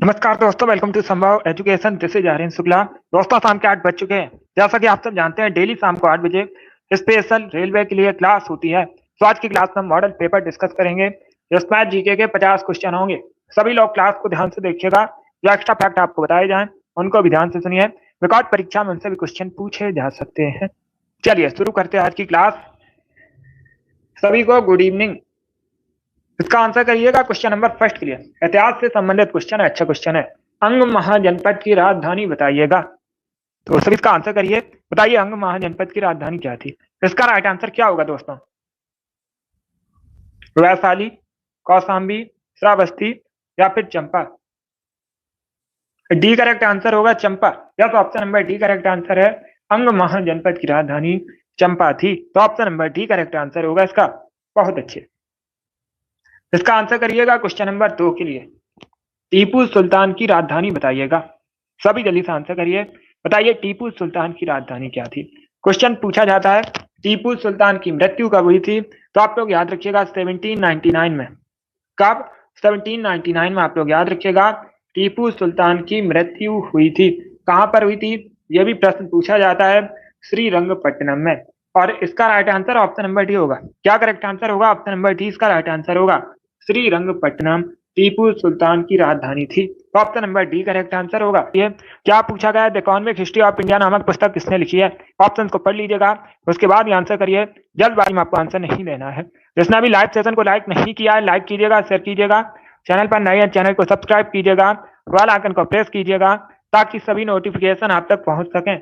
नमस्कार दोस्तों, welcome to Sambhav education. This is Aryan Shukla. दोस्तों, शाम के 8 बज चुके हैं। जैसा कि आप सब जानते हैं, डेली शाम को 8 बजे स्पेशल रेलवे के लिए क्लास होती है। तो आज की क्लास में मॉडल पेपर डिस्कस करेंगे। जिसमें जीके के 50 क्वेश्चन होंगे। सभी लोग क्लास को ध्यान से देखिएगा। जो एक्स्ट्रा फैक्ट आपको बताए जाएं उनको भी ध्यान से सुनिए। रिकॉर्ड परीक्षा में उनसे भी क्वेश्चन पूछे जा सकते हैं। चलिए शुरू करते हैं आज की क्लास। सभी को गुड इवनिंग। इसका आंसर करिएगा क्वेश्चन नंबर फर्स्ट के लिए। इतिहास से संबंधित क्वेश्चन है, अच्छा क्वेश्चन है। अंग महाजनपद की राजधानी बताइएगा। तो सर इसका आंसर करिए। बताइए अंग महाजनपद की राजधानी क्या थी। इसका राइट आंसर क्या होगा दोस्तों? वैशाली, कौशाम्बी, श्रावस्ती या फिर चंपा। डी करेक्ट आंसर होगा Champa. Yes, option number D correct answer है। अंग महाजनपद की राजधानी चंपा थी। तो option number D correct answer होगा इसका। बहुत अच्छे। इसका आंसर करिएगा क्वेश्चन नंबर 2 के लिए। टीपू सुल्तान की राजधानी बताइएगा। सभी जल्दी से आंसर करिए। बताइए टीपू सुल्तान की राजधानी क्या थी। क्वेश्चन पूछा जाता है टीपू सुल्तान की मृत्यु कब हुई थी। तो आप लोग याद रखिएगा 1799 में। कब? 1799 में। आप लोग याद रखिएगा टीपू सुल्तान की मृत्यु हुई थी। कहां पर हुई थी यह भी प्रश्न पूछा जाता है। श्रीरंगपट्टनम में। और इसका right answer option number D होगा। क्या करेक्ट आंसर होगा? ऑप्शन नंबर डी इसका राइट आंसर होगा। श्रीरंगपट्टनम टीपू सुल्तान की राजधानी थी। तो option number D correct answer होगा। ये क्या पूछा गया है, the economic history of India नामक पुस्तक किसने लिखी है। ऑप्शन को पढ़ लीजिएगा, उसके बाद आंसर करिए। जल्दबाजी में आपको आंसर नहीं देना है। जिसने अभी लाइव सेशन को लाइक नहीं किया है, लाइक कीजिएगा, शेयर कीजिएगा। चैनल पर नए हैं, चैनल को सब्सक्राइब कीजिएगा, बेल आइकन को प्रेस कीजिएगा ताकि सभी नोटिफिकेशन आप तक पहुंच सकें।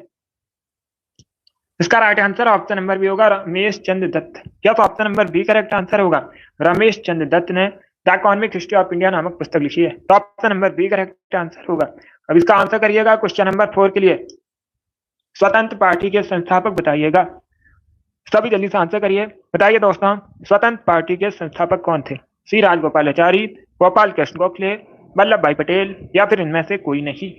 इसका right answer option number B होगा, रमेश चंद्र दत्त। क्या तो option number B correct answer होगा। रमेश चंद्र दत्त ने the economic history of India नामक पुस्तक लिखी है। तो option number B correct answer होगा। अब इसका आंसर करिएगा क्वेश्चन नंबर 4 के लिए। स्वतंत्र पार्टी के संस्थापक बताइएगा। सभी जल्दी से आंसर करिए। बताइए दोस्तों, स्वतंत्र पार्टी के संस्थापक कौन थे। सी राजगोपालाचारी, गोपाल कृष्ण गोखले, वल्लभ भाई पटेल या फिर इनमें से कोई नहीं।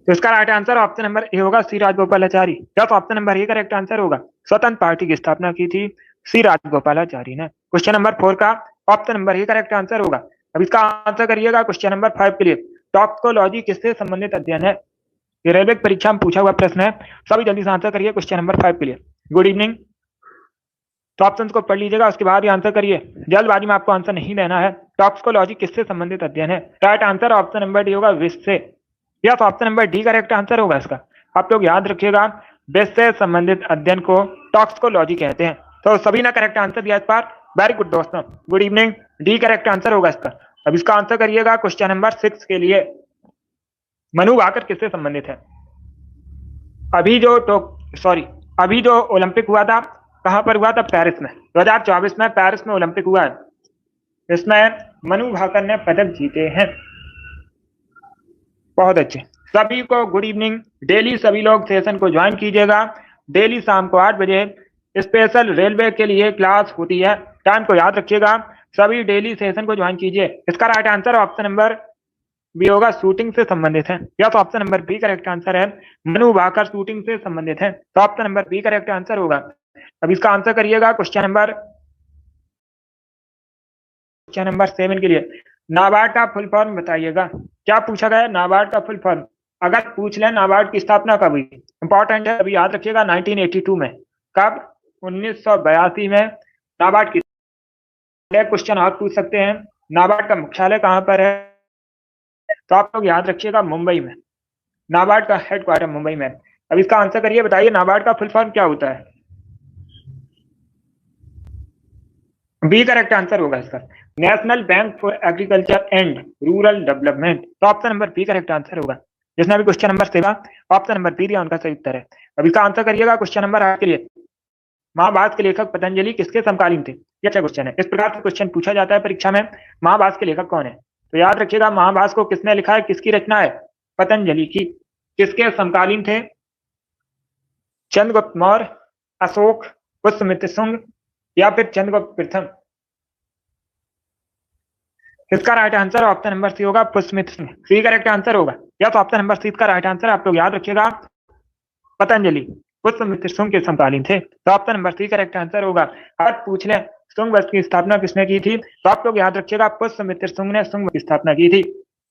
तो इसका राइट आंसर ऑप्शन नंबर ए होगा, सी राजगोपालाचारी। क्या तो option number A correct answer होगा। स्वतंत्र पार्टी की स्थापना की थी सी राजगोपालाचारी ने। क्वेश्चन नंबर 4 का option number A correct answer होगा। अब इसका आंसर करिएगा क्वेश्चन नंबर 5 के लिए। टॉक्सिकोलॉजी किससे संबंधित अध्ययन है। ये रेलवे परीक्षा में पूछा हुआ प्रश्न है। सभी जल्दी से आंसर करिए क्वेश्चन नंबर 5 के लिए। Good evening. तो ऑप्शन को पढ़ लीजिएगा, उसके बाद ही आंसर करिए। जल्दबाजी में आपको आंसर नहीं देना है। टॉक्सिकोलॉजी किससे संबंधित अध्ययन है। Right answer option number D होगा, विष से। या तो option number D correct answer होगा इसका। आप लोग याद रखिएगा, विष से संबंधित अध्ययन को टॉक्सिकोलॉजी कहते हैं। तो सभी ने करेक्ट आंसर दिया इस बार। वेरी गुड दोस्तों, good evening. D correct answer होगा इसका। अब इसका आंसर करिएगा क्वेश्चन नंबर 6 के लिए। मनु भाकर किससे संबंधित है। अभी जो ओलंपिक हुआ था कहां पर हुआ था। पेरिस में। 2024 में पेरिस में ओलंपिक हुआ है। इसमें मनु भाकर ने पदक जीते हैं। बहुत अच्छे। सभी को गुड इवनिंग। डेली सभी लोग सेशन को ज्वाइन कीजिएगा। डेली शाम को 8 बजे स्पेशल रेलवे के लिए क्लास होती है। टाइम को याद रखिएगा। सभी डेली सेशन को ज्वाइन कीजिए। इसका right answer option number B होगा, शूटिंग से संबंधित है। या तो option number B correct answer है। मनु भाकर शूटिंग से संबंधित है। तो option number B correct answer होगा। अब इसका आंसर करिएगा क्वेश्चन नंबर 7 के लिए। नाबार्ड का फुल फॉर्म बताइएगा। क्या पूछा गया है, नाबार्ड का फुल फॉर्म। अगर पूछ ले नाबार्ड की स्थापना कब हुई, इंपॉर्टेंट है, अभी याद रखिएगा 1982 में। कब? 1982 में नाबार्ड की। क्वेश्चन आप पूछ सकते हैं, नाबार्ड का मुख्यालय कहां पर है। तो आप लोग याद रखिएगा मुंबई में। नाबार्ड का हेडक्वार्टर मुंबई में। अब इसका आंसर करिए। बताइए नाबार्ड का फुल फॉर्म क्या होता है। बी करेक्ट आंसर होगा इसका, national bank for agriculture and rural development. तो option number B correct answer होगा। जिसने भी question number 7 option number B दिया उनका सही उत्तर है। अब इसका आंसर करिएगा क्वेश्चन नंबर 8 के लिए। महाभारत के लेखक पतंजलि किसके समकालीन थे। ये अच्छा क्वेश्चन है। इस प्रकार से क्वेश्चन पूछा जाता है परीक्षा में, महाभारत के लेखक कौन है। तो याद रखिएगा महाभारत को किसने लिखा है, किसकी रचना है। पतंजलि की। किसके समकालीन थे। चंद्रगुप्त मौर्य, अशोक, पुष्यमित्र शुंग या फिर चंद्रगुप्त प्रथम। इसका right answer option number C होगा, Pushyamitra Shunga. C correct answer होगा। या तो ऑप्शन नंबर सी का राइट आंसर आप लोग याद रखिएगा, पतंजलि पुष्यमित्र शुंग के समकालीन थे। तो option number C correct answer होगा। अगर पूछ ले शुंग वंश की स्थापना किसने की थी, तो आप लोग याद रखिएगा पुष्यमित्र शुंग ने शुंग की स्थापना की थी।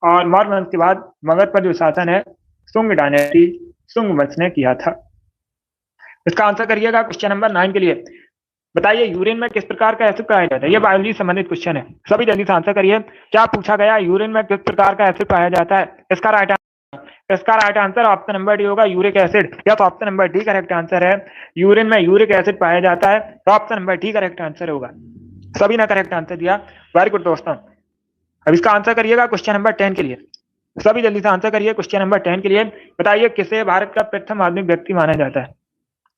और मौर्य वंश के बाद मगध पर जो शासन है शुंग डायनेस्टी, शुंग वंश ने किया था। इसका आंसर करिएगा क्वेश्चन नंबर 9 के लिए। बताइए यूरिन में किस प्रकार का एसिड पाया जाता है? ये बायोलॉजी संबंधित क्वेश्चन है, सभी जल्दी से आंसर करिए। क्या पूछा गया? यूरिन में किस प्रकार का एसिड पाया जाता है? इसका right answer option number D होगा, यूरिक एसिड। या तो option number D correct answer है, यूरिन में यूरिक एसिड पाया जाता है, तो option number D correct answer होगा। सभी ने करेक्ट आंसर दिया, वेरी गुड दोस्तों। अब इसका आंसर करिएगा क्वेश्चन नंबर 10 के लिए। सभी जल्दी से आंसर करिए क्वेश्चन नंबर 10 के लिए। बताइए किसे भारत का प्रथम आधुनिक व्यक्ति माना जाता है?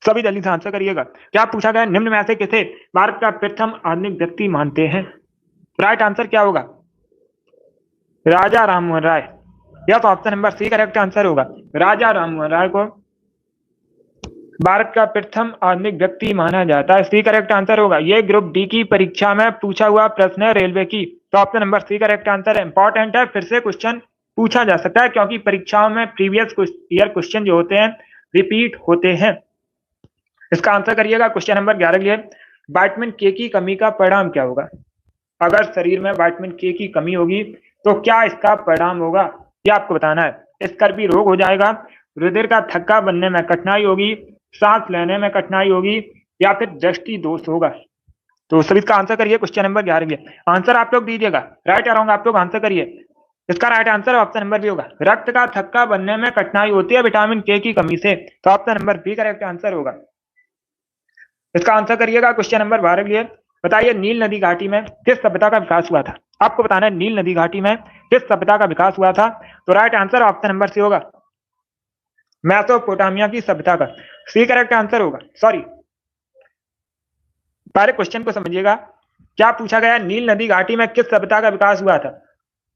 सभी जल्दी से आंसर करिएगा। क्या पूछा गया? निम्न में से किसे भारत का प्रथम आधुनिक व्यक्ति मानते हैं? राइट आंसर क्या होगा? राजा राममोहन राय। या तो option number C correct answer होगा, राजा राममोहन राय को भारत का प्रथम आधुनिक व्यक्ति माना जाता है। सी करेक्ट आंसर होगा। ये ग्रुप डी की परीक्षा में पूछा हुआ प्रश्न है रेलवे की, तो option number C correct answer है। इंपॉर्टेंट है, फिर से क्वेश्चन पूछा जा सकता है क्योंकि परीक्षाओं में प्रीवियस ईयर क्वेश्चन जो होते हैं रिपीट होते हैं। इसका आंसर करिएगा क्वेश्चन नंबर 11 के लिए। विटामिन के की कमी का परिणाम क्या होगा? अगर शरीर में विटामिन के की कमी होगी तो क्या इसका परिणाम होगा, यह आपको बताना है। स्कर्वी रोग हो जाएगा, हृदय का थक्का बनने में कठिनाई होगी, सांस लेने में कठिनाई होगी, या फिर दृष्टि दोष होगा। तो सभी इसका आंसर करिए क्वेश्चन नंबर 11 के लिए। आंसर आप लोग दीजिएगा, राइट या रॉन्ग आप लोग आंसर करिए। इसका right answer option number B होगा, रक्त का थक्का बनने में कठिनाई होती है विटामिन के की कमी से, तो option number B correct answer होगा। इसका आंसर करिएगा क्वेश्चन नंबर 12 के लिए। बताइए नील नदी घाटी में किस सभ्यता का विकास हुआ था? आपको बताना है नील नदी घाटी में किस सभ्यता का विकास हुआ था, तो right answer option number C होगा, मेसोपोटामिया की सभ्यता का। सी करेक्ट आंसर होगा। सॉरी, पहले क्वेश्चन को समझिएगा। क्या पूछा गया? नील नदी घाटी में किस सभ्यता का विकास हुआ था?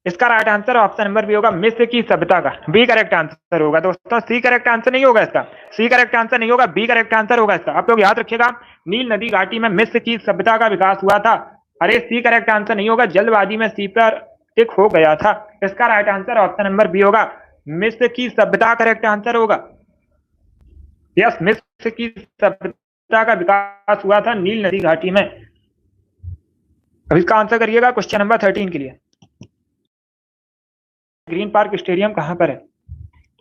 इसका right answer option number B होगा, मिस्र की सभ्यता का। बी करेक्ट आंसर होगा दोस्तों, सी करेक्ट आंसर नहीं होगा इसका। सी करेक्ट आंसर नहीं होगा, बी करेक्ट आंसर होगा इसका। आप लोग याद रखिएगा, नील नदी घाटी में मिस्र की सभ्यता का विकास हुआ था। अरे सी करेक्ट आंसर नहीं होगा, जल्दबाजी में सी पर टिक हो गया था। इसका right answer option number B होगा, मिस्र की सभ्यता करेक्ट आंसर होगा। यस, मिस्र की सभ्यता का विकास हुआ था नील नदी घाटी में। अब इसका आंसर करिएगा क्वेश्चन नंबर 13 के लिए। ग्रीन पार्क स्टेडियम कहां पर है?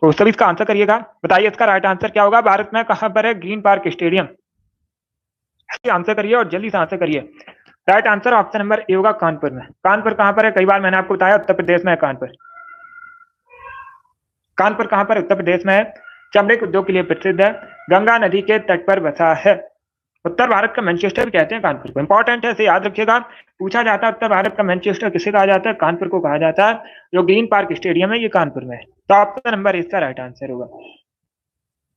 तो सभी इसका आंसर करिएगा। बताइए इसका राइट आंसर क्या होगा? भारत में कहां पर है ग्रीन पार्क स्टेडियम? आंसर करिए और जल्दी से आंसर करिए। राइट आंसर ऑप्शन नंबर ए होगा, कानपुर में। कानपुर कहां पर है? कई बार मैंने आपको बताया, उत्तर प्रदेश में है कानपुर। कानपुर कहां पर? उत्तर प्रदेश में है। चमड़े के उद्योग के लिए प्रसिद्ध है, गंगा नदी के तट पर बसा है। उत्तर भारत का मैनचेस्टर भी कहते हैं कानपुर को। इंपॉर्टेंट है, इसे याद रखिएगा। पूछा जाता है उत्तर भारत का मैनचेस्टर किसे कहा जाता है? कानपुर को कहा जाता है। जो ग्रीन पार्क स्टेडियम है ये कानपुर में है, तो ऑप्शन नंबर इसका राइट आंसर होगा।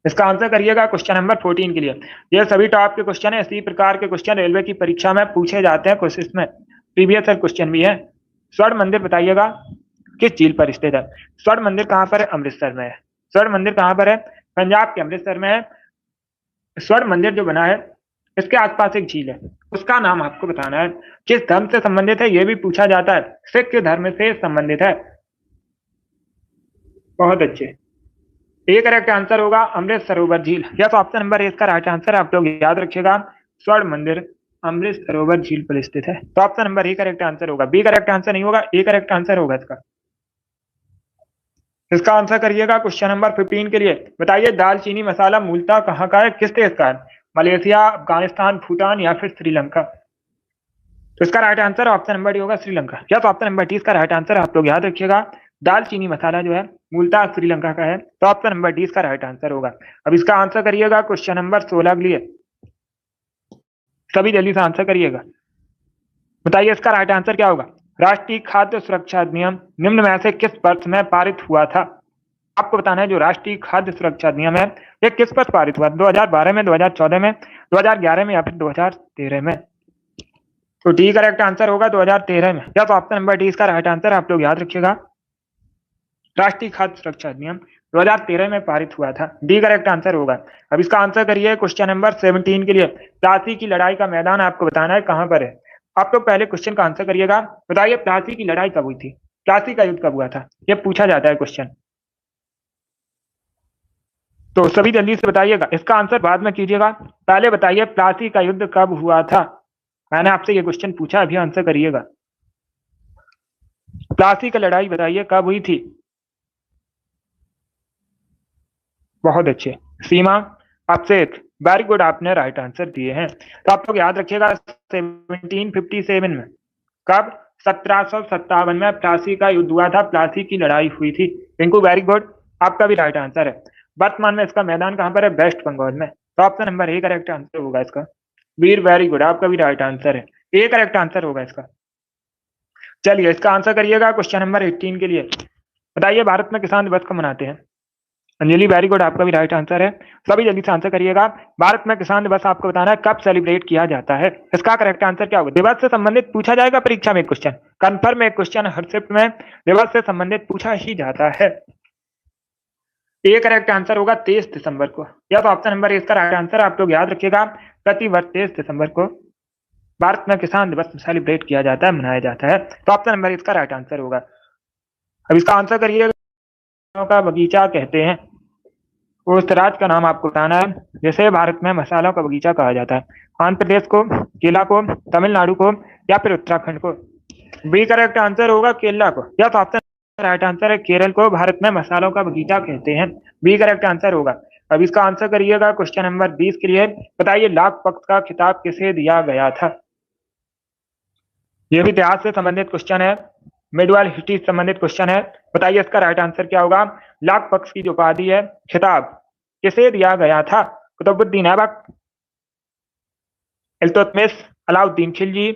इसका आंसर करिएगा क्वेश्चन नंबर 14 के लिए। ये सभी टॉप के क्वेश्चन है, इसी प्रकार के क्वेश्चन रेलवे की परीक्षा में पूछे जाते हैं, कोशिश में प्रीवियस क्वेश्चन भी है। स्वर्ण मंदिर बताइएगा किस झील पर स्थित है? स्वर्ण मंदिर कहां पर है? अमृतसर में है। स्वर्ण मंदिर कहां पर है? पंजाब के अमृतसर में है। स्वर्ण मंदिर जो बना है इसके आसपास एक झील है, उसका नाम आपको बताना है। किस धर्म से संबंधित है यह भी पूछा जाता है। सिख धर्म से संबंधित है। बहुत अच्छे, एक करेक्ट आंसर होगा अमृत सरोवर झील। यस, ऑप्शन नंबर ए इसका राइट आंसर। आप लोग याद रखिएगा, स्वर्ण मंदिर अमृत सरोवर झील पर स्थित है, तो option number A correct answer होगा। बी करेक्ट आंसर नहीं होगा, ए करेक्ट आंसर होगा इसका। इसका आंसर करिएगा क्वेश्चन नंबर 15 के लिए। बताइए दालचीनी मसाला मूलतः कहाँ का है, किस देश का है? मलेशिया, अफगानिस्तान, भूटान या फिर श्रीलंका? तो इसका right answer option number D होगा, श्रीलंका। या तो ऑप्शन नंबर डी इसका राइट आंसर। आप लोग याद रखिएगा, दालचीनी मसाला जो है मूलतः श्रीलंका का है, तो ऑप्शन नंबर डी इसका राइट आंसर होगा। अब इसका आंसर करिएगा क्वेश्चन नंबर 16 के लिए। सभी जल्दी से आंसर करिएगा। बताइए इसका राइट आंसर क्या होगा? राष्ट्रीय खाद्य सुरक्षा अधिनियम निम्न में से किस वर्ष में पारित हुआ था? आपको बताना है जो राष्ट्रीय खाद्य सुरक्षा अधिनियम है ये किस वर्ष पारित हुआ? 2012 में, 2014 में, 2011 में या फिर 2013 में? तो डी करेक्ट आंसर होगा 2013 में। या तो ऑप्शन नंबर डी इसका राइट आंसर। आप लोग याद रखिएगा, राष्ट्रीय खाद्य सुरक्षा अधिनियम 2013 में पारित हुआ था। डी करेक्ट आंसर होगा। अब इसका आंसर करिए क्वेश्चन नंबर 17 के लिए। प्लासी की लड़ाई का मैदान आपको बताना है कहां पर है। आप लोग पहले क्वेश्चन का आंसर करिएगा। बताइए प्लासी की लड़ाई कब हुई थी? प्लासी का युद्ध कब हुआ था? यह पूछा जाता है क्वेश्चन, तो सभी जल्दी से बताइएगा। इसका आंसर बाद में कीजिएगा, पहले बताइए प्लासी का युद्ध कब हुआ था। मैंने आपसे ये क्वेश्चन पूछा, अभी आंसर करिएगा। प्लासी की लड़ाई बताइए कब हुई थी? बहुत अच्छे। सीमा, अफसेट, वेरी गुड, आपने राइट आंसर दिए हैं। तो आप लोग याद रखिएगा 1757 में, कब? 1757 में प्लासी का युद्ध हुआ था, प्लासी की लड़ाई हुई थी। रिंकू वेरी गुड, आपका भी राइट आंसर है। वर्तमान में इसका मैदान कहाँ पर है? वेस्ट बंगाल में। तो option number A correct answer होगा इसका। वीर वेरी गुड, आपका भी राइट आंसर है, ए करेक्ट आंसर होगा इसका। चलिए इसका आंसर करिएगा क्वेश्चन नंबर 18 के लिए। बताइए भारत में किसान दिवस कब मनाते हैं? अंजलि वेरी गुड, आपका भी राइट आंसर है। सभी जल्दी से आंसर करिएगा। भारत में किसान दिवस आपको बताना है कब सेलिब्रेट किया जाता है। इसका करेक्ट आंसर क्या होगा? दिवस से संबंधित पूछा जाएगा परीक्षा में क्वेश्चन, कन्फर्म एक क्वेश्चन हर शिफ्ट में दिवस से संबंधित पूछा ही जाता है। ए करेक्ट आंसर होगा 23 दिसंबर को। या तो ऑप्शन नंबर इसका राइट आंसर, आप लोग याद रखिएगा प्रति वर्ष 23 दिसंबर को भारत में किसान दिवस सेलिब्रेट किया जाता है, मनाया जाता है। तो ऑप्शन नंबर इसका राइट आंसर होगा। अब इसका आंसर करिएगा। का बगीचा कहते हैं उस राज्य का नाम आपको बताना है जैसे भारत में मसालों का बगीचा कहा जाता है। आंध्र प्रदेश को, केरला को, तमिलनाडु को, या फिर उत्तराखंड को? बी करेक्ट आंसर होगा केरला को। या तो ऑप्शन राइट आंसर है केरल को भारत में मसालों का बगीचा कहते हैं, बी करेक्ट आंसर होगा। अब इसका आंसर करिएगा क्वेश्चन नंबर 20 के लिए। बताइए लाख पक्ष का खिताब किसे दिया गया था? यह भी इतिहास से संबंधित क्वेश्चन है, मिडवाइल हिस्ट्री से संबंधित क्वेश्चन है। बताइए इसका राइट आंसर क्या होगा? लाख पक्ष की जो उपाधि है, खिताब किसे दिया गया था? कुतुबुद्दीन ऐबक, इल्तुतमिश, अलाउद्दीन खिलजी,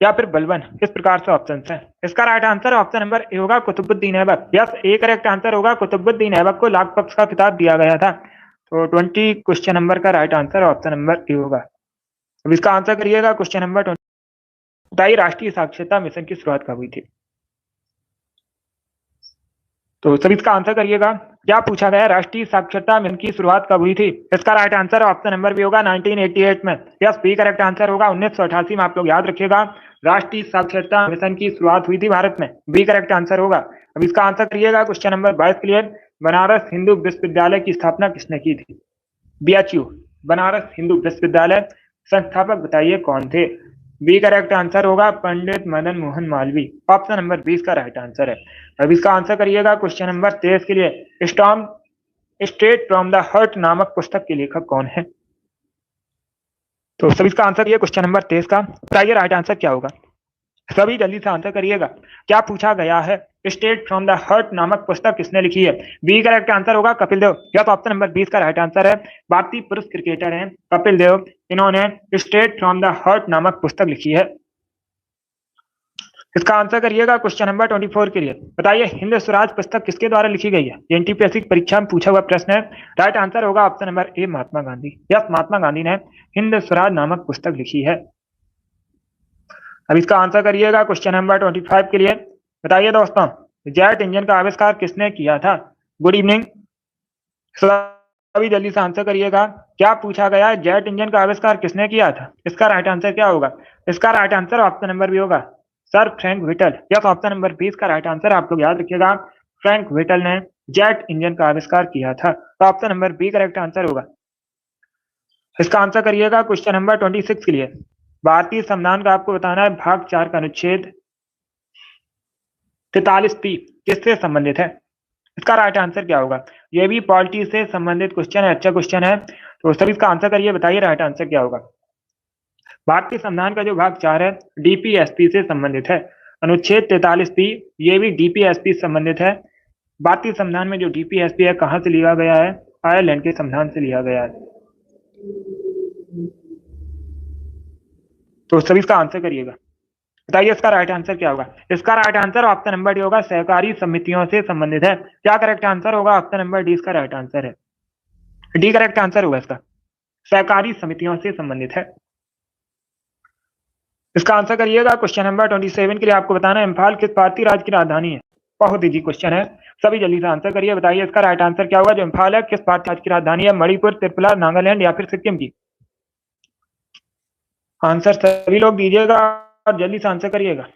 या फिर बलबन? इस प्रकार से ऑप्शन है। इसका राइट आंसर ऑप्शन नंबर ए होगा Qutubuddin Aibak. Yes, A correct answer होगा, कुतुबुद्दीन ऐबक को लाख पक्ष का खिताब दिया गया था। तो 20 क्वेश्चन नंबर का राइट आंसर ऑप्शन नंबर ए होगा। अब इसका आंसर करिएगा क्वेश्चन नंबर 20। बताइए राष्ट्रीय साक्षरता मिशन की शुरुआत कब हुई थी? तो सभी इसका आंसर करिएगा। क्या पूछा गया? राष्ट्रीय साक्षरता मिशन की शुरुआत कब हुई थी? इसका राइट आंसर ऑप्शन नंबर भी होगा 1988 में। यस, बी करेक्ट आंसर होगा 1988 में। आप लोग याद रखिएगा राष्ट्रीय साक्षरता मिशन की शुरुआत हुई थी भारत में, बी करेक्ट आंसर होगा। अब इसका आंसर करिएगा क्वेश्चन नंबर 22 के लिए। बनारस हिंदू विश्वविद्यालय की स्थापना किसने की थी? BHU, बनारस हिंदू विश्वविद्यालय संस्थापक बताइए कौन थे? बी करेक्ट आंसर होगा पंडित मदन मोहन मालवीय। ऑप्शन नंबर 20 का राइट आंसर है। अब इसका आंसर करिएगा क्वेश्चन नंबर 23 के लिए। Storm straight from the heart नामक पुस्तक के लेखक कौन है? तो सभी इसका आंसर ये क्वेश्चन नंबर 23 का। बताइए राइट आंसर क्या होगा? सभी जल्दी से आंसर करिएगा। क्या पूछा गया है? स्टेट फ्रॉम द हर्ट नामक पुस्तक किसने लिखी है? बी करेक्ट आंसर होगा कपिल देव। या तो ऑप्शन नंबर 20 का राइट आंसर है। भारतीय पुरुष क्रिकेटर हैं कपिल देव, इन्होंने स्टेट फ्रॉम द हर्ट नामक पुस्तक लिखी है। इसका आंसर करिएगा क्वेश्चन नंबर 24 के लिए। बताइए हिंद स्वराज पुस्तक किसके द्वारा लिखी गई है? एनटीपीएससी परीक्षा में पूछा हुआ प्रश्न है। राइट आंसर होगा option number A Mahatma Gandhi. Yes, Mahatma Gandhi ने हिंद स्वराज नामक पुस्तक लिखी है। अब इसका आंसर करिएगा क्वेश्चन नंबर 25 के लिए। बताइए दोस्तों जेट इंजन का आविष्कार किसने किया था? गुड इवनिंग, सभी जल्दी से आंसर करिएगा। क्या पूछा गया है? जेट इंजन का आविष्कार किसने किया था? इसका राइट आंसर क्या होगा? इसका राइट आंसर ऑप्शन नंबर भी होगा sir Frank Whittle. Yes, option number 20 का राइट आंसर आप लोग याद रखिएगा, फ्रैंक व्हिटल ने जेट इंजन का आविष्कार किया था। तो option number B correct answer होगा। इसका आंसर करिएगा क्वेश्चन नंबर 26 के लिए। भारतीय संविधान का आपको बताना है भाग 4 का अनुच्छेद 43 किससे संबंधित है? इसका राइट आंसर क्या होगा? ये भी पॉलिटी से संबंधित क्वेश्चन है, अच्छा क्वेश्चन है। तो सभी इसका आंसर करिए। बताइए राइट आंसर क्या होगा? भारतीय संविधान का जो भाग 4 है डीपीएसपी से संबंधित है। अनुच्छेद 43 ये भी डीपीएसपी से संबंधित है। भारतीय संविधान में जो डीपीएसपी है कहां से लिया गया है? आयरलैंड के संविधान से लिया गया है। तो सभी इसका आंसर करिएगा। बताइए इसका राइट आंसर क्या होगा? इसका right answer option number D होगा, सहकारी समितियों से संबंधित है। क्या करेक्ट आंसर होगा? ऑप्शन नंबर डी इसका राइट आंसर है। डी करेक्ट आंसर होगा इसका, सहकारी समितियों से संबंधित है। इसका आंसर करिएगा क्वेश्चन नंबर 27 के लिए। आपको बताना है इम्फाल किस भारतीय राज्य की राजधानी है? बहुत इजी क्वेश्चन है, सभी जल्दी से आंसर करिए। बताइए इसका राइट आंसर क्या होगा? जो इम्फाल है किस भारतीय राज्य की राजधानी है? मणिपुर, त्रिपुरा, नागालैंड या फिर सिक्किम की? आंसर सभी लोग दीजिएगा और जल्दी से आंसर करिएगा।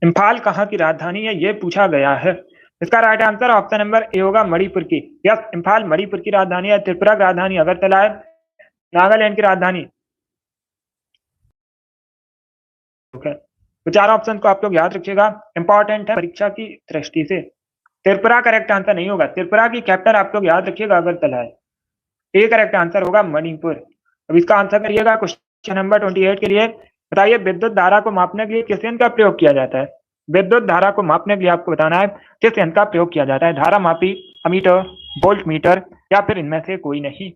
इम्फाल कहाँ की राजधानी है ये पूछा गया है। इसका राइट आंसर ऑप्शन नंबर ए होगा मणिपुर की। यस, इम्फाल मणिपुर की राजधानी है। त्रिपुरा की राजधानी अगरतला है। नागालैंड की राजधानी तो चार ऑप्शन को आप लोग याद रखिएगा, इंपॉर्टेंट है परीक्षा की दृष्टि से। त्रिपुरा करेक्ट आंसर नहीं होगा, त्रिपुरा की कैपिटल आप लोग याद रखिएगा अगरतला है। ए करेक्ट आंसर होगा मणिपुर। अब इसका आंसर करिएगा क्वेश्चन नंबर 28 के लिए। बताइए विद्युत धारा को मापने के लिए किस यंत्र का प्रयोग किया जाता है? विद्युत धारा को मापने के लिए आपको बताना है किस यंत्र का प्रयोग किया जाता है? धारा मापी, अमीटर, वोल्ट मीटर या फिर इनमें से कोई नहीं।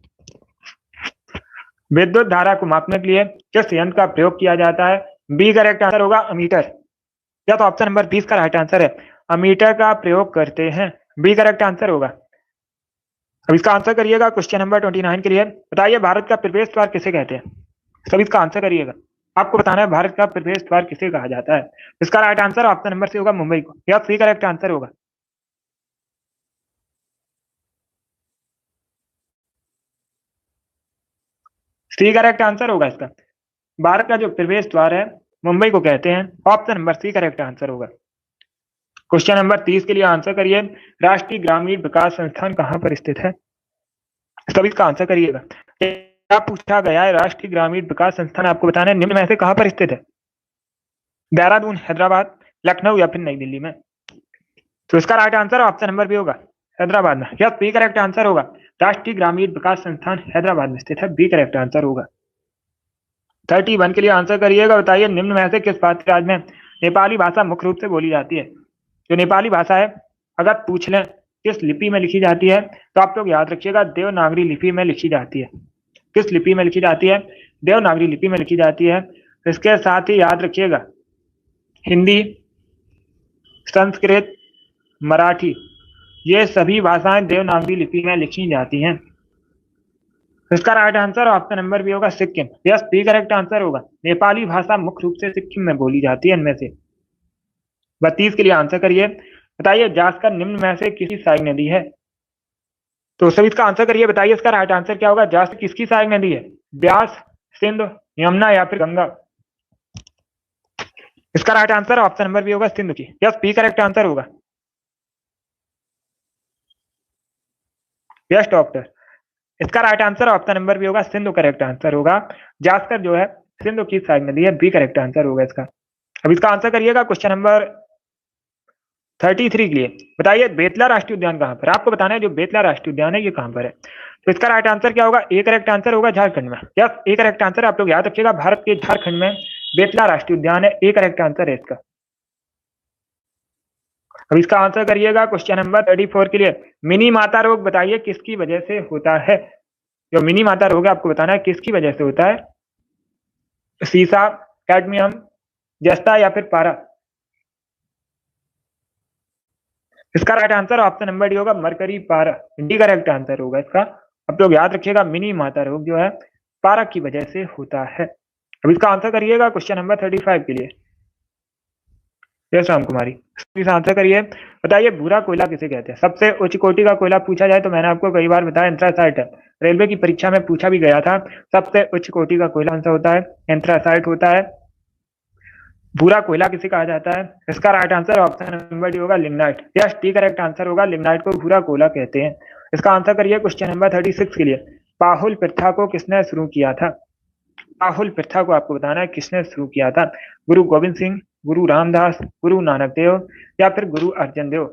विद्युत धारा को मापने के लिए किस यंत्र का प्रयोग किया जाता है? बी करेक्ट आंसर होगा अमीटर। या तो ऑप्शन नंबर 20 का राइट आंसर है, अमीटर का प्रयोग करते हैं। बी करेक्ट आंसर होगा। अब इसका आंसर करिएगा क्वेश्चन नंबर 29 के लिए। बताइए भारत का प्रवेश द्वार किसे कहते हैं? सब इसका आंसर करिएगा। आपको बताना है भारत का प्रवेश द्वार किसे कहा जाता है। इसका right answer option number C होगा मुंबई को। या सी करेक्ट आंसर होगा। सी करेक्ट आंसर होगा इसका। भारत का जो प्रवेश द्वार है मुंबई को कहते हैं। Option number C correct answer होगा। क्वेश्चन नंबर 30 के लिए आंसर करिए। राष्ट्रीय ग्रामीण विकास संस्थान कहां पर स्थित है? सभी इसका आंसर करिएगा। क्या पूछा गया है? राष्ट्रीय ग्रामीण विकास संस्थान आपको बताना है निम्न में से कहां पर स्थित है? देहरादून, हैदराबाद, लखनऊ या फिर नई दिल्ली में। तो इसका right answer option number B होगा, हैदराबाद में। यस, बी करेक्ट आंसर होगा। राष्ट्रीय ग्रामीण विकास संस्थान हैदराबाद में स्थित है। बी करेक्ट आंसर होगा। 31 के लिए आंसर करिएगा। बताइए निम्न में से किस भारतीय राज्य में नेपाली भाषा मुख्य रूप से बोली जाती है? जो नेपाली भाषा है अगर पूछ लें किस लिपि में लिखी जाती है तो आप लोग याद रखिएगा देवनागरी लिपि में लिखी जाती है। किस लिपि में लिखी जाती है? देवनागरी लिपि में लिखी जाती है। इसके साथ ही याद रखिएगा हिंदी, संस्कृत, मराठी, ये सभी भाषाएं देवनागरी लिपि में लिखी जाती हैं। इसका right answer option number B होगा Sikkim. Yes, B correct answer होगा। नेपाली भाषा मुख्य रूप से सिक्किम में बोली जाती है इनमें से। 32 के लिए आंसर करिए। बताइए जास्कर निम्न में से किसी सहायक नदी है? तो सभी इसका आंसर करिए। बताइए इसका राइट आंसर क्या होगा? जास्कर किसकी सहायक नदी है? ब्यास, सिंध, यमुना या फिर गंगा। इसका right answer option number B होगा सिंध की। यस, बी करेक्ट आंसर होगा। यस डॉक्टर, इसका right answer option number B होगा सिंधु करेक्ट आंसर होगा। जास्कर जो है सिंधु की सहायक नदी है। बी करेक्ट आंसर होगा इसका। अब इसका आंसर करिएगा क्वेश्चन नंबर 33 के लिए। बताइए बेतला राष्ट्रीय उद्यान कहां पर? आपको बताना है जो बेतला राष्ट्रीय उद्यान है ये कहां पर है। तो इसका राइट आंसर क्या होगा? ए करेक्ट आंसर होगा झारखंड में। यस, ए करेक्ट आंसर आप लोग याद रखिएगा भारत के झारखंड में बेतला राष्ट्रीय उद्यान है। ए करेक्ट आंसर है इसका। अब इसका आंसर करिएगा क्वेश्चन नंबर 34 के लिए। मिनी माता रोग बताइए किसकी वजह से होता है? जो मिनी माता रोग है आपको बताना है किसकी वजह से होता है? सीसा, कैडमियम, जस्ता या फिर पारा। इसका right answer option number D होगा मरकरी पारा। डी करेक्ट आंसर होगा इसका। अब लोग याद रखिएगा मिनी माता रोग जो है पारा की वजह से होता है। अब इसका आंसर करिएगा क्वेश्चन नंबर 35 के लिए। यस राम कुमारी, इसका आंसर करिए। बताइए भूरा कोयला किसे कहते हैं? सबसे उच्च कोटि का कोयला पूछा जाए तो मैंने आपको कई बार बताया एंथ्रासाइट है। रेलवे की परीक्षा में पूछा भी गया था। सबसे उच्च कोटि का कोयला कौन सा होता है? एंथ्रासाइट होता है। भूरा कोयला किसे कहा जाता है? इसका right answer option number D होगा lignite. Yes, D correct answer होगा। लिग्नाइट को भूरा कोयला कहते हैं। इसका आंसर करिए क्वेश्चन नंबर 36 के लिए। पाहुल प्रथा को किसने शुरू किया था? पाहुल प्रथा को आपको बताना है किसने शुरू किया था? गुरु गोविंद सिंह, गुरु रामदास, गुरु नानक देव या फिर गुरु अर्जन देव।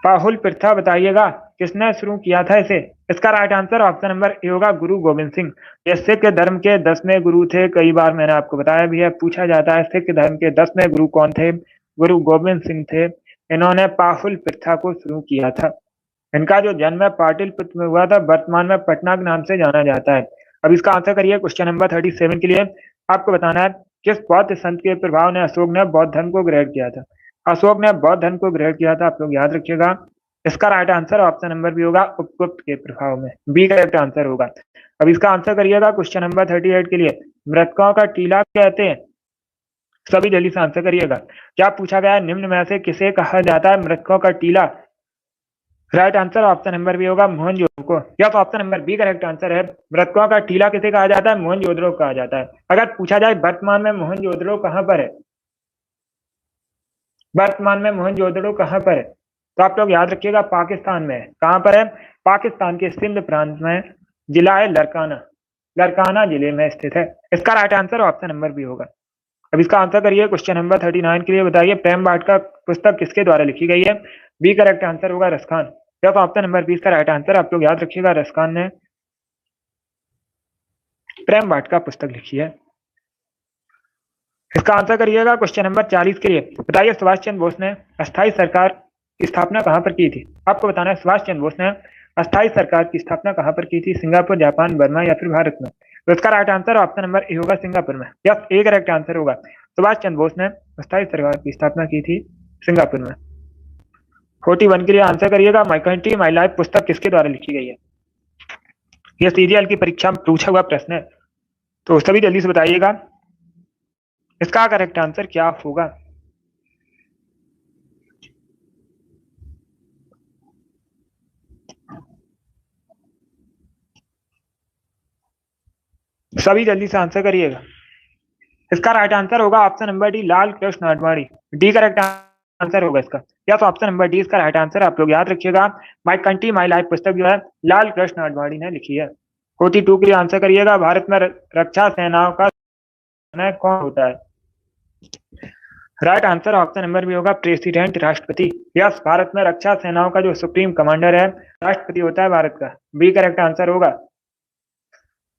पाहुल प्रथा बताइएगा किसने शुरू किया था इसे? इसका राइट आंसर ऑप्शन नंबर ए होगा गुरु गोविंद सिंह। ये सिख धर्म के 10वें गुरु थे। कई बार मैंने आपको बताया भी है, पूछा जाता है सिख धर्म के 10वें गुरु कौन थे? गुरु गोविंद सिंह थे। इन्होंने पाहुल प्रथा को शुरू किया था। इनका जो जन्म है पाटलिपुत्र में हुआ था, वर्तमान में पटना के नाम से जाना जाता है। अब इसका आंसर करिए क्वेश्चन नंबर 37 के लिए। आपको बताना है किस बौद्ध संत के प्रभाव ने अशोक ने बौद्ध धर्म को ग्रहण किया था? अशोक ने बौद्ध धर्म को ग्रहण किया था, आप लोग याद रखिएगा। इसका right answer option number B होगा उपगुप्त के प्रभाव में। बी करेक्ट आंसर होगा। अब इसका आंसर करिएगा क्वेश्चन नंबर 38 के लिए। मृतकों का टीला कहते हैं? सभी जल्दी से आंसर करिएगा। क्या पूछा गया है? निम्न में से किसे कहा जाता है मृतकों का टीला? Right answer option number B होगा मोहनजोदड़ो को। यह option number B correct answer है। मृतकों का टीला किसे कहा जाता है? मोहनजोदड़ो कहा जाता है। अगर पूछा जाए वर्तमान में मोहनजोदड़ो कहां पर है? वर्तमान में मोहनजोदड़ो कहां पर है? तो आप लोग याद रखिएगा पाकिस्तान में है। कहां पर है? पाकिस्तान के सिंध प्रांत में, जिला है लरकाना। लरकाना जिले में स्थित है। इसका right answer option number B होगा। अब इसका आंसर करिए क्वेश्चन नंबर 39 के लिए। बताइए प्रेम वाटिका पुस्तक किसके द्वारा लिखी गई है? बी करेक्ट आंसर होगा रसखान। क्या तो ऑप्शन नंबर 20 का राइट आंसर आप लोग याद रखिएगा, रसखान ने प्रेम वाटिका पुस्तक लिखी है। इसका आंसर करिएगा क्वेश्चन नंबर 40 के लिए। बताइए सुभाष चंद्र बोस ने अस्थायी सरकार की स्थापना कहां पर की थी? आपको बताना है सुभाष चंद्र बोस ने अस्थायी सरकार की स्थापना कहां पर की थी? सिंगापुर, जापान, बर्मा या फिर भारत में? तो इसका राइट आंसर ऑप्शन नंबर ए होगा, सिंगापुर में। यस, ए करेक्ट आंसर होगा। सुभाष चंद्र बोस ने अस्थायी सरकार की स्थापना की थी सिंगापुर में। 41 के लिए आंसर करिएगा, माई कंट्री माई लाइफ पुस्तक किसके द्वारा लिखी गई है? यह सीजीएल की परीक्षा में पूछा हुआ प्रश्न है, तो सभी जल्दी से बताइएगा इसका करेक्ट आंसर क्या होगा। सभी जल्दी से आंसर करिएगा। इसका राइट आंसर होगा option number D, Lal Krishna Advani. D correct answer होगा इसका। या तो ऑप्शन नंबर डी इसका राइट आंसर, आप लोग याद रखिएगा। माई कंट्री माई लाइफ पुस्तक जो है लाल कृष्ण आडवाणी ने लिखी है। 42 के लिए आंसर करिएगा, भारत में रक्षा सेनाओं का कौन होता है? Right answer option number B होगा, प्रेसिडेंट, राष्ट्रपति। यस, भारत में रक्षा सेनाओं का जो सुप्रीम कमांडर है राष्ट्रपति होता है भारत का। बी करेक्ट आंसर होगा।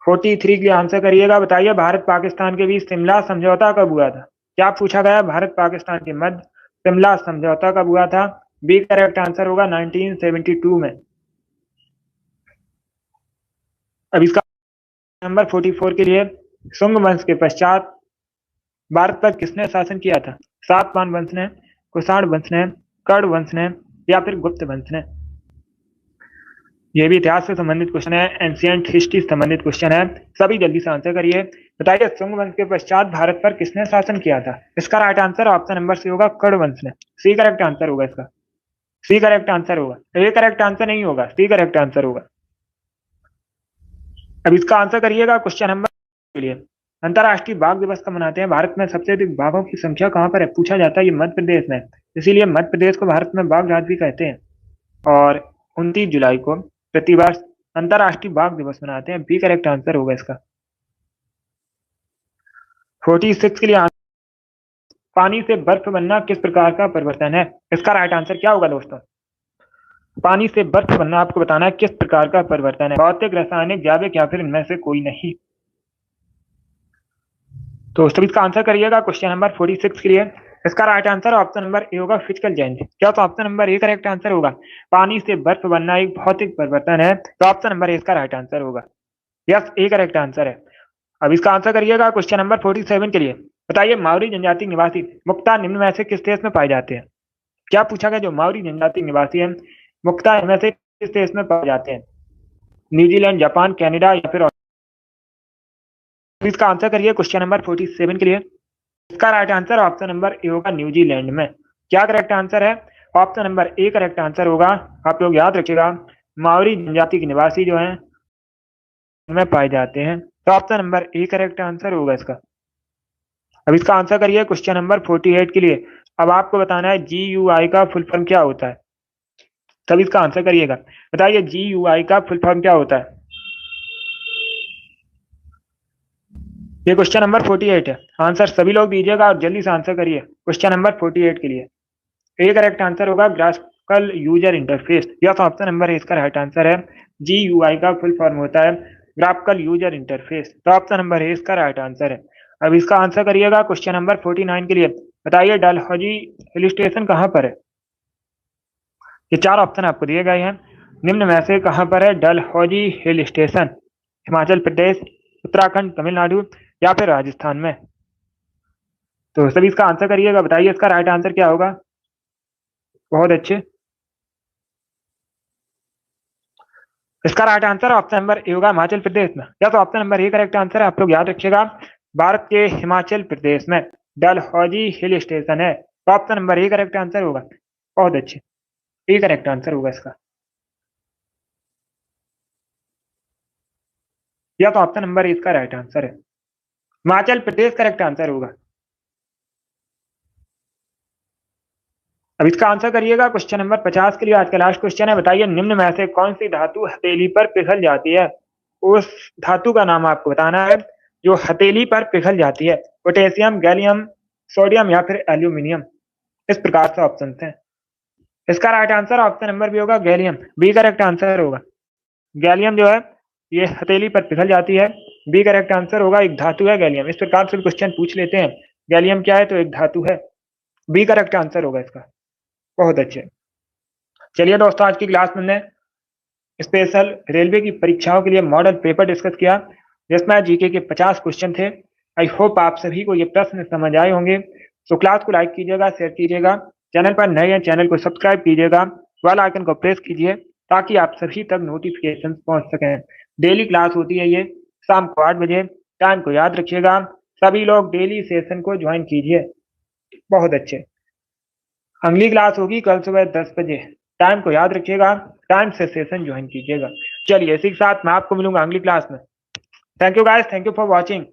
43 के लिए आंसर करिएगा। बताइए भारत पाकिस्तान के बीच शिमला समझौता कब हुआ था? क्या पूछा गया? भारत पाकिस्तान के मध्य शिमला समझौता कब हुआ था? बी करेक्ट आंसर होगा 1972 में। अब इसका नंबर 44 के लिए, शुंग वंश के पश्चात भारत पर किसने शासन किया था? सातवाहन वंश ने, कुषाण वंश ने, कर्ण वंश ने या फिर गुप्त वंश ने? यह भी इतिहास से संबंधित क्वेश्चन है, एंशिएंट हिस्ट्री से संबंधित क्वेश्चन है। सभी जल्दी से आंसर करिए। बताइए शुंग वंश के पश्चात भारत पर किसने शासन किया था? इसका right answer option number C होगा, कर्ण वंश ने। सी करेक्ट आंसर होगा इसका। सी करेक्ट आंसर होगा, ए करेक्ट आंसर नहीं होगा, सी करेक्ट आंसर होगा। अब इसका आंसर करिएगा क्वेश्चन नंबर के लिए। अंतरराष्ट्रीय बाघ दिवस कब मनाते हैं? भारत में सबसे अधिक बाघों की संख्या कहां पर है? पूछा जाता है ये मध्य प्रदेश में, इसीलिए मध्य प्रदेश को भारत में बाघ राज्य भी कहते हैं। और 29 जुलाई को प्रतिवर्ष अंतरराष्ट्रीय बाघ दिवस मनाते हैं। बी करेक्ट आंसर होगा इसका। 46 के लिए पानी से बर्फ बनना किस प्रकार का परिवर्तन है? इसका राइट आंसर क्या होगा दोस्तों? पानी से बर्फ बनना आपको बताना है किस प्रकार का परिवर्तन है। भौतिक, रासायनिक, जैविक या फिर इनमें से कोई नहीं। तो सभी इसका आंसर करिएगा क्वेश्चन नंबर 46 के लिए। इसका राइट आंसर ऑप्शन नंबर ए होगा, फिजिकल चेंज। क्या तो option number A correct answer होगा। पानी से बर्फ बनना एक भौतिक परिवर्तन है, तो ऑप्शन नंबर ए इसका राइट आंसर होगा। यस, ए करेक्ट आंसर है। अब इसका आंसर करिएगा क्वेश्चन नंबर 47 के लिए। बताइए माओरी जनजाति निवासी मुख्यतः निम्न में से किस देश में पाए जाते हैं? क्या पूछा गया? जो माओरी जनजाति निवासी है मुख्यतः इनमें से किस देश में पाए जाते हैं? न्यूजीलैंड, जापान, कनाडा या फिर? इसका आंसर करिए क्वेश्चन नंबर 47 के लिए। इसका राइट आंसर ऑप्शन नंबर ए होगा, न्यूजीलैंड में। क्या करेक्ट आंसर है? Option number A correct answer होगा। आप लोग याद रखिएगा, माओरी जनजाति के निवासी जो हैं में पाए जाते हैं, तो option number A correct answer होगा इसका। अब इसका आंसर करिए क्वेश्चन नंबर 48 के लिए। अब आपको बताना है GUI का फुल फॉर्म क्या होता है। तब इसका आंसर करिएगा। बताइए GUI का फुल फॉर्म क्या होता है? ये क्वेश्चन नंबर 48 है। आंसर सभी लोग दीजिएगा और जल्दी से आंसर करिए क्वेश्चन नंबर 48 के लिए। ए करेक्ट आंसर होगा, ग्राफिकल यूजर इंटरफेस। यह ऑप्शन नंबर इसका राइट आंसर है। GUI का फुल फॉर्म होता है ग्राफिकल यूजर इंटरफेस, तो ऑप्शन नंबर ए इसका राइट आंसर है। अब इसका आंसर करिएगा क्वेश्चन नंबर 49 के लिए। बताइए डलहौजी हिल स्टेशन कहाँ पर है? ये चार ऑप्शन आपको दिए गए हैं, निम्न में से कहाँ पर है डलहौजी हिल स्टेशन? हिमाचल प्रदेश, उत्तराखंड, तमिलनाडु या फिर राजस्थान में? तो सभी इसका आंसर करिएगा। बताइए इसका राइट आंसर क्या होगा? बहुत अच्छे। इसका राइट आंसर ऑप्शन नंबर ए होगा, हिमाचल प्रदेश में। या तो option number A correct answer है, आप लोग याद रखिएगा। भारत के हिमाचल प्रदेश में डलहौजी हिल स्टेशन है, तो option number A correct answer होगा। बहुत अच्छे, ए करेक्ट आंसर होगा इसका। या तो ऑप्शन नंबर ए इसका राइट आंसर है, हिमाचल प्रदेश करेक्ट आंसर होगा। अब इसका आंसर करिएगा क्वेश्चन नंबर 50 के लिए। आज का लास्ट क्वेश्चन है। बताइए निम्न में से कौन सी धातु हथेली पर पिघल जाती है? उस धातु का नाम आपको बताना है। जो हथेली पर पिघल जाती है? पोटेशियम, गैलियम, सोडियम या फिर एल्यूमिनियम? इस प्रकार से ऑप्शन हैं। इसका right answer option number B होगा गैलियम। बी करेक्ट आंसर होगा। गैलियम जो है ये हथेली पर पिघल जाती है। बी करेक्ट आंसर होगा, एक धातु है गैलियम। इस प्रकार से क्वेश्चन पूछ लेते हैं। गैलियम क्या है? तो एक धातु है। बी करेक्ट आंसर होगा इसका। बहुत अच्छे। चलिए दोस्तों, आज की क्लास में हमने स्पेशल रेलवे की परीक्षाओं के लिए मॉडल पेपर डिस्कस किया, जिसमें जीके के 50 क्वेश्चन थे। आई होप आप सभी को ये प्रश्न समझ आए होंगे। तो क्लास को लाइक कीजिएगा, शेयर कीजिएगा, चैनल पर नए हैं चैनल को सब्सक्राइब कीजिएगा, बेल आइकन को प्रेस कीजिए ताकि आप सभी तक नोटिफिकेशन पहुंच सकें। डेली क्लास होती है ये शाम को 8 बजे। टाइम को याद रखिएगा। सभी लोग डेली सेशन को ज्वाइन कीजिए। बहुत अच्छे। अगली क्लास होगी कल सुबह 10 बजे। टाइम को याद रखिएगा, टाइम से सेशन ज्वाइन कीजिएगा। चलिए, इसी के साथ मैं आपको मिलूंगा अगली क्लास में। Thank you guys, thank you for watching.